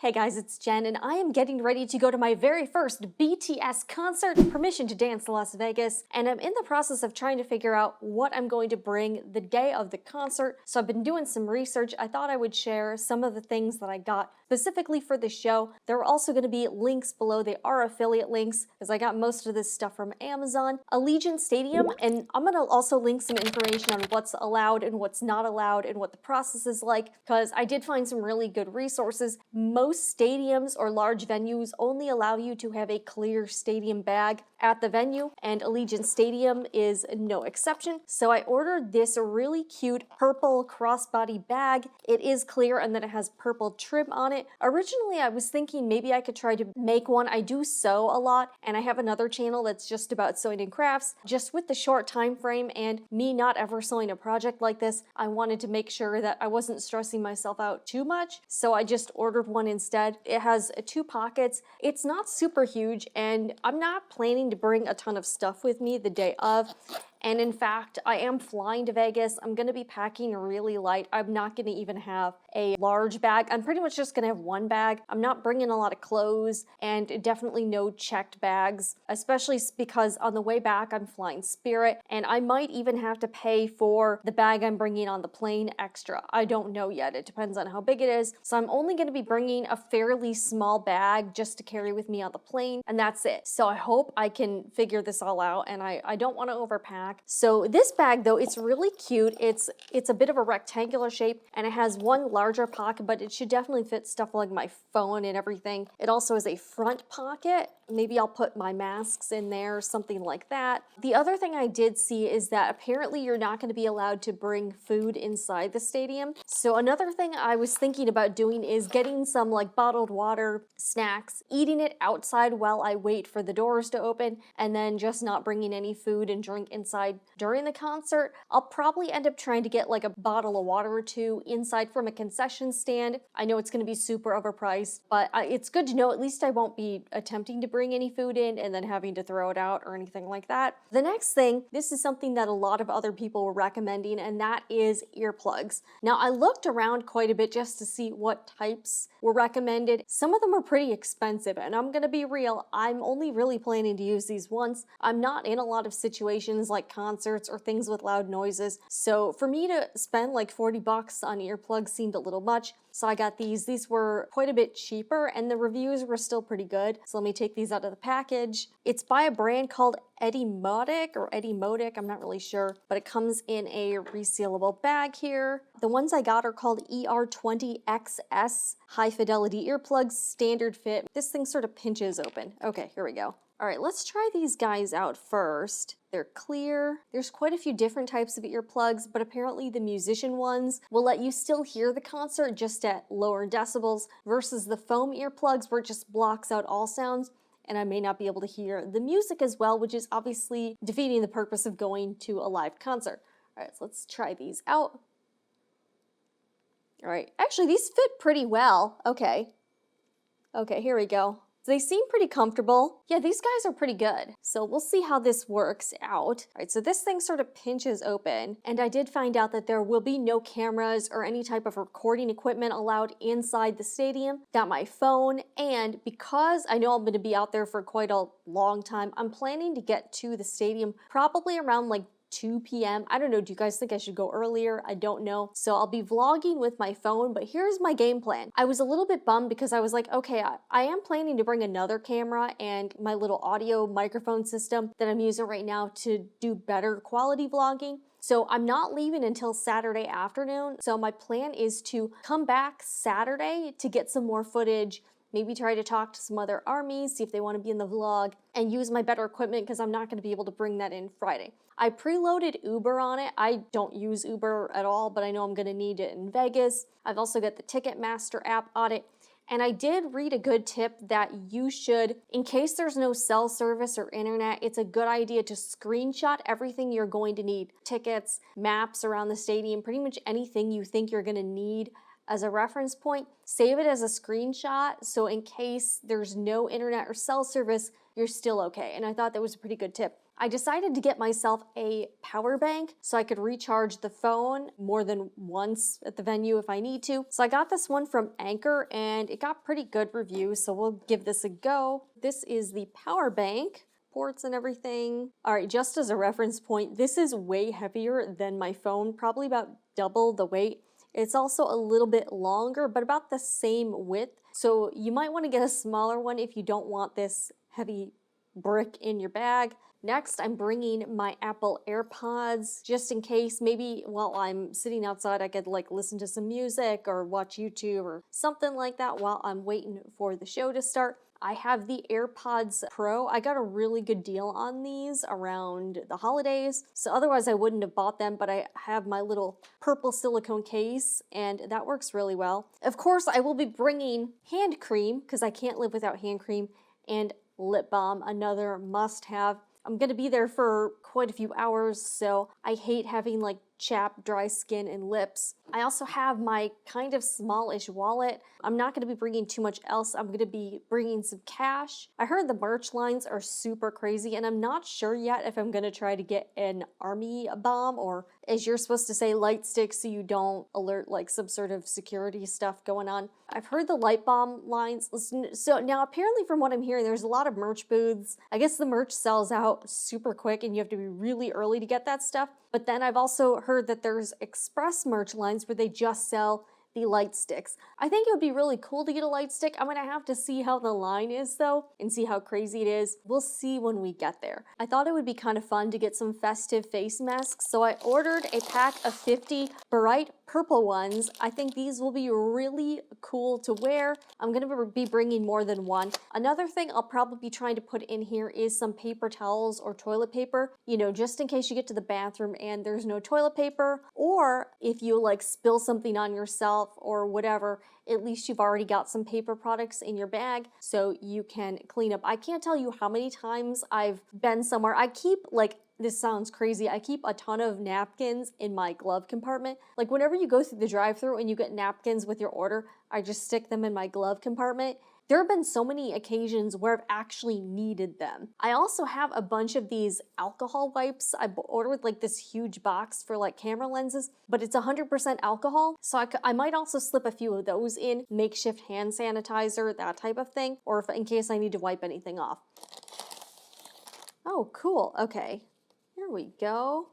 Hey guys, it's Jen, and I am getting ready to go to my very first BTS concert, Permission to Dance Las Vegas, and I'm in the process of trying to figure out what I'm going to bring the day of the concert. So I've been doing some research. I thought I would share some of the things that I got specifically for the show. There are also going to be links below. They are affiliate links, because I got most of this stuff from Amazon. Allegiant Stadium, and I'm going to also link some information on what's allowed and what's not allowed and what the process is like, because I did find some really good resources. Most stadiums or large venues only allow you to have a clear stadium bag at the venue, and Allegiant Stadium is no exception. So I ordered this really cute purple crossbody bag. It is clear and then it has purple trim on it. Originally I was thinking maybe I could try to make one. I do sew a lot, and I have another channel that's just about sewing and crafts. Just with the short time frame and me not ever sewing a project like this, I wanted to make sure that I wasn't stressing myself out too much, so I just ordered one instead. It has two pockets. It's not super huge, and I'm not planning to bring a ton of stuff with me the day of. And in fact, I am flying to Vegas. I'm gonna be packing really light. I'm not gonna even have a large bag. I'm pretty much just gonna have one bag. I'm not bringing a lot of clothes, and definitely no checked bags, especially because on the way back, I'm flying Spirit, and I might even have to pay for the bag I'm bringing on the plane extra. I don't know yet. It depends on how big it is. So I'm only gonna be bringing a fairly small bag just to carry with me on the plane, and that's it. So I hope I can figure this all out, and I don't wanna overpack. So this bag though, it's really cute. It's a bit of a rectangular shape, and it has one larger pocket, but it should definitely fit stuff like my phone and everything. It also has a front pocket. Maybe I'll put my masks in there, something like that. The other thing I did see is that apparently you're not going to be allowed to bring food inside the stadium. So another thing I was thinking about doing is getting some like bottled water, snacks, eating it outside while I wait for the doors to open, and then just not bringing any food and drink inside during the concert. I'll probably end up trying to get like a bottle of water or two inside from a concession stand. I know it's going to be super overpriced, but it's good to know at least I won't be attempting to bring any food in and then having to throw it out or anything like that. The next thing, this is something that a lot of other people were recommending, and that is earplugs. Now I looked around quite a bit just to see what types were recommended. Some of them are pretty expensive, and I'm gonna be real, I'm only really planning to use these once. I'm not in a lot of situations like concerts or things with loud noises, so for me to spend like 40 bucks on earplugs seemed a little much. So I got these. These were quite a bit cheaper, and the reviews were still pretty good. So let me take these out of the package. It's by a brand called Etymotic or Etymotic, I'm not really sure, but it comes in a resealable bag here. The ones I got are called ER20XS High-Fidelity earplugs, standard fit. This thing sort of pinches open. Okay, here we go. All right, let's try these guys out first. They're clear. There's quite a few different types of earplugs, but apparently the musician ones will let you still hear the concert just at lower decibels versus the foam earplugs where it just blocks out all sounds, and I may not be able to hear the music as well, which is obviously defeating the purpose of going to a live concert. All right, so let's try these out. All right, actually these fit pretty well. Okay, here we go. They seem pretty comfortable. Yeah, these guys are pretty good. So we'll see how this works out. All right, so this thing sort of pinches open, and I did find out that there will be no cameras or any type of recording equipment allowed inside the stadium. Got my phone, and because I know I'm gonna be out there for quite a long time, I'm planning to get to the stadium probably around like 2 p.m. I don't know, do you guys think I should go earlier? I don't know. So I'll be vlogging with my phone, but here's my game plan. I was a little bit bummed because I was like, okay, I am planning to bring another camera and my little audio microphone system that I'm using right now to do better quality vlogging. So I'm not leaving until Saturday afternoon. So my plan is to come back Saturday to get some more footage, maybe try to talk to some other armies, see if they want to be in the vlog, and use my better equipment because I'm not going to be able to bring that in Friday. I preloaded Uber on it. I don't use Uber at all, but I know I'm going to need it in Vegas. I've also got the Ticketmaster app on it. And I did read a good tip that you should, in case there's no cell service or internet, it's a good idea to screenshot everything you're going to need. Tickets, maps around the stadium, pretty much anything you think you're going to need as a reference point. Save it as a screenshot, so in case there's no internet or cell service, you're still okay. And I thought that was a pretty good tip. I decided to get myself a power bank so I could recharge the phone more than once at the venue if I need to. So I got this one from Anker and it got pretty good reviews, so we'll give this a go. This is the power bank, ports and everything. All right, just as a reference point, this is way heavier than my phone, probably about double the weight. It's also a little bit longer, but about the same width. So you might want to get a smaller one if you don't want this heavy brick in your bag. Next, I'm bringing my Apple AirPods just in case maybe while I'm sitting outside I could like listen to some music or watch YouTube or something like that while I'm waiting for the show to start. I have the AirPods Pro. I got a really good deal on these around the holidays, so otherwise I wouldn't have bought them, but I have my little purple silicone case and that works really well. Of course, I will be bringing hand cream because I can't live without hand cream, and lip balm, another must-have. I'm gonna be there for quite a few hours, so I hate having like chapped, dry skin and lips. I also have my kind of smallish wallet. I'm not gonna be bringing too much else. I'm gonna be bringing some cash. I heard the merch lines are super crazy and I'm not sure yet if I'm gonna try to get an army bomb, or as you're supposed to say, light stick so you don't alert like some sort of security stuff going on. I've heard the light bomb lines. So now apparently from what I'm hearing, there's a lot of merch booths. I guess the merch sells out super quick and you have to be really early to get that stuff. But then I've also heard that there's express merch lines where they just sell the light sticks. I think it would be really cool to get a light stick. I'm gonna have to see how the line is though and see how crazy it is. We'll see when we get there. I thought it would be kind of fun to get some festive face masks, so I ordered a pack of 50 bright purple ones. I think these will be really cool to wear. I'm gonna be bringing more than one. Another thing I'll probably be trying to put in here is some paper towels or toilet paper, you know, just in case you get to the bathroom and there's no toilet paper, or if you like spill something on yourself or whatever, at least you've already got some paper products in your bag so you can clean up. I can't tell you how many times I've been somewhere. I keep like, this sounds crazy, I keep a ton of napkins in my glove compartment. Like whenever you go through the drive-thru and you get napkins with your order, I just stick them in my glove compartment. There have been so many occasions where I've actually needed them. I also have a bunch of these alcohol wipes. I ordered like this huge box for like camera lenses, but it's 100% alcohol. So I might also slip a few of those in, makeshift hand sanitizer, that type of thing, or if in case I need to wipe anything off. Oh, cool, okay. Here we go.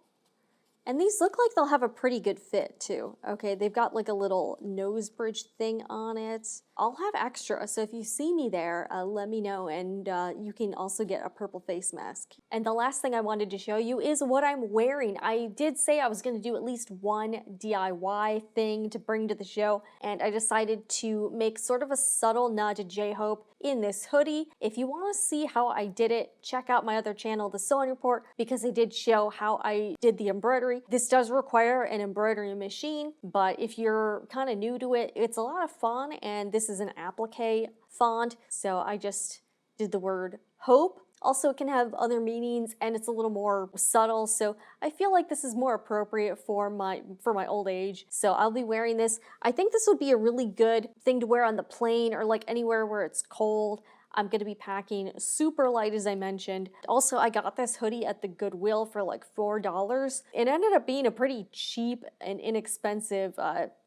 And these look like they'll have a pretty good fit too. Okay, they've got like a little nose bridge thing on it. I'll have extra, so if you see me there, let me know, and you can also get a purple face mask. And the last thing I wanted to show you is what I'm wearing. I did say I was gonna do at least one DIY thing to bring to the show, and I decided to make sort of a subtle nod to J-Hope in this hoodie. If you wanna see how I did it, check out my other channel, The Sewing Report, because I did show how I did the embroidery. This does require an embroidery machine, but if you're kind of new to it, it's a lot of fun, and this is an applique font, so I just did the word hope. Also, it can have other meanings and it's a little more subtle, so I feel like this is more appropriate for my old age. So I'll be wearing this. I think this would be a really good thing to wear on the plane or like anywhere where it's cold. I'm gonna be packing super light, as I mentioned. Also, I got this hoodie at the Goodwill for like $4. It ended up being a pretty cheap and inexpensive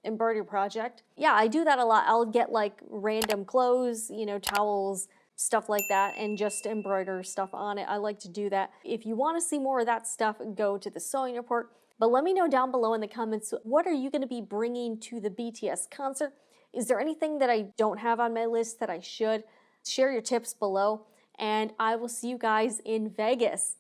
embroidery project. Yeah, I do that a lot. I'll get like random clothes, you know, towels, stuff like that, and just embroider stuff on it. I like to do that. If you want to see more of that stuff, go to the Sewing Report. But let me know down below in the comments, what are you going to be bringing to the BTS concert? Is there anything that I don't have on my list that I should? Share your tips below, and I will see you guys in Vegas.